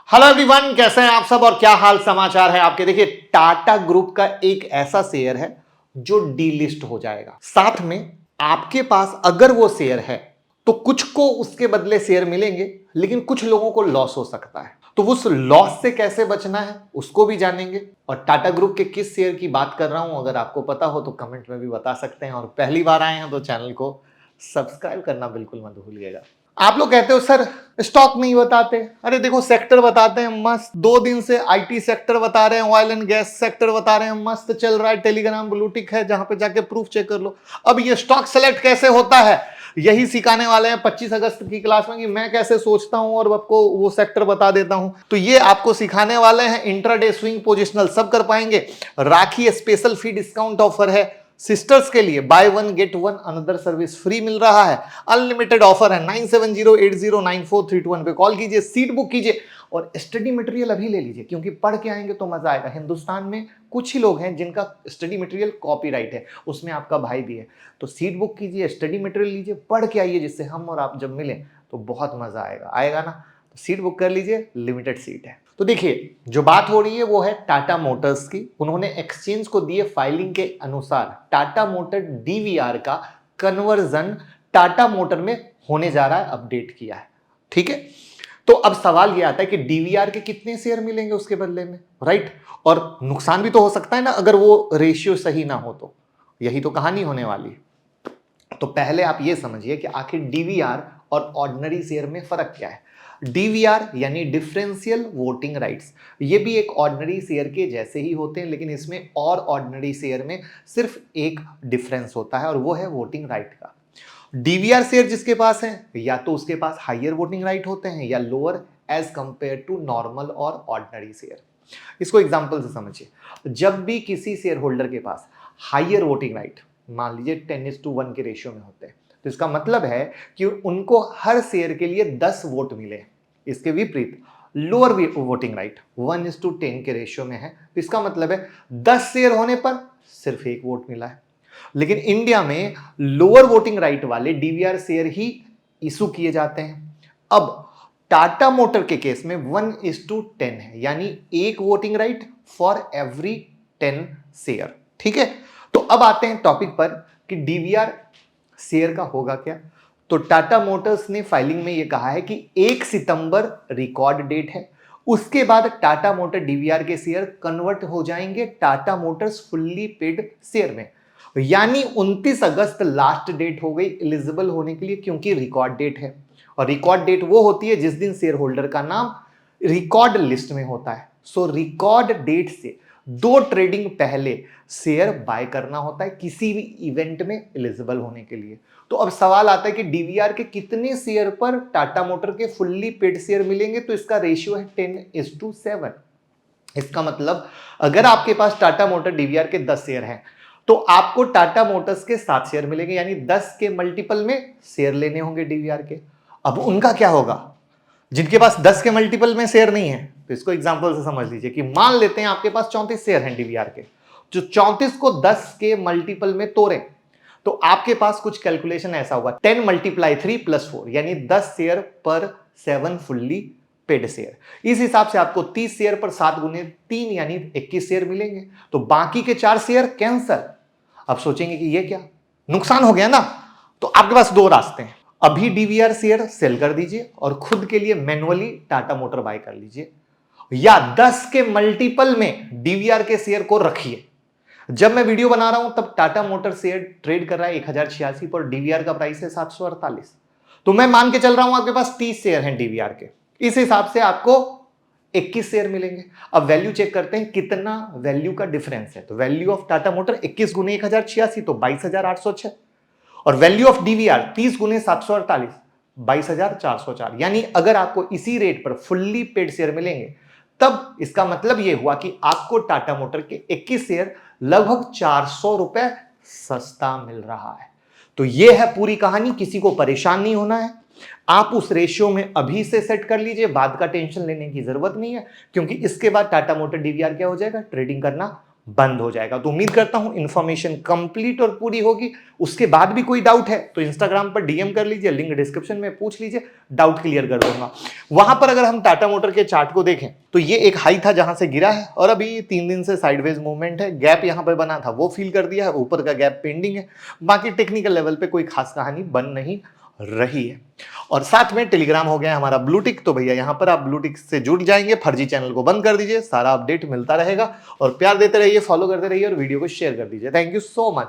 Hello everyone, कैसे हैं आप सब और क्या हाल समाचार है आपके। देखिए, टाटा ग्रुप का एक ऐसा शेयर है जो डीलिस्ट हो जाएगा। साथ में आपके पास अगर वो शेयर है तो कुछ को उसके बदले शेयर मिलेंगे, लेकिन कुछ लोगों को लॉस हो सकता है। तो उस लॉस से कैसे बचना है उसको भी जानेंगे। और टाटा ग्रुप के किस शेयर की बात कर रहा हूं, अगर आपको पता हो तो कमेंट में भी बता सकते हैं। और पहली बार आए हैं तो चैनल को सब्सक्राइब करना बिल्कुल मत भूलिएगा। आप लोग कहते हो सर स्टॉक नहीं बताते। अरे देखो, सेक्टर बताते हैं मस्त। 2 दिन से आईटी सेक्टर बता रहे हैं, ऑयल एंड गैस सेक्टर बता रहे हैं, मस्त चल रहा है। टेलीग्राम ब्लूटिक है जहां पे जाके प्रूफ चेक कर लो। अब ये स्टॉक सेलेक्ट कैसे होता है यही सिखाने वाले हैं 25 अगस्त की क्लास में, कि मैं कैसे सोचता हूं और आपको वो सेक्टर बता देता हूं। तो ये आपको सिखाने वाले हैं। इंट्राडे, स्विंग, पोजिशनल सब कर पाएंगे। Rakhi special fee discount offer है सिस्टर्स के लिए, buy one get one another service free मिल रहा है। अनलिमिटेड ऑफर है। 9708094321 पे कॉल कीजिए, सीट बुक कीजिए और स्टडी मटेरियल अभी ले लीजिए, क्योंकि पढ़ के आएंगे तो मजा आएगा। हिंदुस्तान में कुछ ही लोग हैं जिनका स्टडी मटेरियल कॉपीराइट है, उसमें आपका भाई भी है। तो सीट बुक कीजिए, स्टडी मटेरियल लीजिए, पढ़ के आइए, जिससे हम और आप जब मिलें तो बहुत मजा आएगा। आएगा ना? तो सीट बुक कर लीजिए, लिमिटेड सीट है। तो देखिए, जो बात हो रही है वो है टाटा मोटर्स की। उन्होंने एक्सचेंज को दिए फाइलिंग के अनुसार टाटा मोटर डीवीआर का कन्वर्जन टाटा मोटर में होने जा रहा है, अपडेट किया है। ठीक है, तो अब सवाल यह आता है कि डीवीआर के कितने शेयर मिलेंगे उसके बदले में, राइट? और नुकसान भी तो हो सकता है ना अगर वो रेशियो सही ना हो तो। यही तो कहानी होने वाली है। तो पहले आप ये समझिए कि आखिर डीवीआर और ऑर्डिनरी शेयर में फर्क क्या है। डीवीआर यानी डिफरेंशियल वोटिंग राइट्स, ये भी एक ऑर्डिनरी शेयर के जैसे ही होते हैं, लेकिन इसमें और ऑर्डिनरी शेयर में सिर्फ एक डिफरेंस होता है और वो है वोटिंग राइट का। डीवीआर शेयर जिसके पास है, या तो उसके पास हायर वोटिंग राइट होते हैं या lower age compare to normal और ऑर्डिनरी शेयर। इसको एग्जांपल से समझिए। जब भी किसी शेयर होल्डर के पास हायर वोटिंग राइट, मान लीजिए 10:1 के रेशियो में होते हैं, तो इसका मतलब है कि उनको हर शेयर के लिए 10 वोट मिले। इसके विपरीत लोअर वोटिंग राइट 1:10 के रेशियो में है, तो इसका मतलब है 10 शेयर होने पर सिर्फ 1 वोट मिला है। लेकिन इंडिया में लोअर वोटिंग राइट वाले डीवीआर शेयर ही इशू किए जाते हैं। अब टाटा मोटर के केस में 1:10 है, यानी 1 voting right for every 10 share. ठीक है, तो अब आते हैं टॉपिक पर कि डीवीआर शेयर का होगा क्या। तो टाटा मोटर्स ने फाइलिंग में यह कहा है कि 1 सितंबर रिकॉर्ड डेट है। उसके बाद टाटा मोटर डीवीआर के शेयर कन्वर्ट हो जाएंगे Tata Motors fully paid share में। यानी 29 अगस्त लास्ट डेट हो गई एलिजिबल होने के लिए, क्योंकि रिकॉर्ड डेट है। और रिकॉर्ड डेट वो होती है जिस दिन शेयर होल्डर का नाम रिकॉर्ड लिस्ट में होता है। सो रिकॉर्ड डेट से 2 ट्रेडिंग पहले शेयर बाय करना होता है किसी भी इवेंट में एलिजिबल होने के लिए। तो अब सवाल आता है कि डीवीआर के कितने शेयर पर टाटा मोटर के फुल्ली पेड शेयर मिलेंगे। तो इसका रेशियो है 10:7। इसका मतलब अगर आपके पास टाटा मोटर डीवीआर के 10 शेयर हैं तो आपको टाटा मोटर्स के 7 शेयर मिलेंगे, यानी 10 के मल्टीपल में शेयर लेने होंगे डीवीआर के। अब उनका क्या होगा जिनके पास 10 के मल्टीपल में शेयर नहीं है। तो इसको एग्जांपल से समझ लीजिए कि मान लेते हैं आपके पास 34 शेयर हैं डीवीआर के, जो 34 को 10 के मल्टीपल में तोड़ें तो आपके पास कुछ कैलकुलेशन ऐसा होगा, 10 × 3 + 4, यानी 10 शेयर पर 7 फुल्ली पेड शेयर। इस हिसाब से आपको 30 शेयर पर 7 × 3 यानी 21 शेयर मिलेंगे। तो बाकी के 4 शेयर कैंसल। अब सोचेंगे कि ये क्या, नुकसान हो गया ना। तो आपके पास 2 रास्ते हैं। अभी डीवीआर शेयर सेल कर दीजिए और खुद के लिए मैन्युअली टाटा मोटर बाय कर लीजिए, या 10 के मल्टीपल में डीवीआर के शेयर को रखिए। जब मैं वीडियो बना रहा हूं तब टाटा मोटर शेयर ट्रेड कर रहा है 1086 पर, डीवीआर का प्राइस है 748। तो मैं मान के चल रहा हूं आपके पास 30 शेयर हैं डीवीआर के, इस हिसाब से आपको 21 शेयर मिलेंगे। अब वैल्यू चेक करते हैं कितना वैल्यू का डिफरेंस है। तो वैल्यू ऑफ टाटा मोटर 21 × 1086 तो 22,806, और वैल्यू ऑफ डीवीआर 30 × 748 22,404। यानी अगर आपको इसी रेट पर फुल्ली पेड शेयर मिलेंगे तब इसका मतलब यह हुआ कि आपको टाटा मोटर के 21 शेयर लगभग 400 रुपए सस्ता मिल रहा है। तो यह है पूरी कहानी, किसी को परेशान नहीं होना है। आप उस रेशियो में अभी से सेट कर लीजिए, बाद का टेंशन लेने की जरूरत नहीं है, क्योंकि इसके बाद टाटा मोटर डीवीआर क्या हो जाएगा, ट्रेडिंग करना बंद हो जाएगा। तो उम्मीद करता हूं इंफॉर्मेशन कंप्लीट और पूरी होगी। उसके बाद भी कोई डाउट है तो इंस्टाग्राम पर डीएम कर लीजिए, लिंक डिस्क्रिप्शन में पूछ लीजिए, डाउट क्लियर कर दूंगा। वहां पर अगर हम टाटा मोटर के चार्ट को देखें तो ये एक हाई था जहां से गिरा है और अभी 3 दिन से साइडवेज मूवमेंट है। गैप यहां पर बना था वो फिल कर दिया है, ऊपर का गैप पेंडिंग है। बाकी टेक्निकल लेवल पे कोई खास कहानी बन नहीं रही है। और साथ में टेलीग्राम हो गया है हमारा ब्लूटिक, तो भैया यहां पर आप ब्लूटिक से जुड़ जाएंगे, फर्जी चैनल को बंद कर दीजिए, सारा अपडेट मिलता रहेगा। और प्यार देते रहिए, फॉलो करते रहिए और वीडियो को शेयर कर दीजिए। Thank you so much.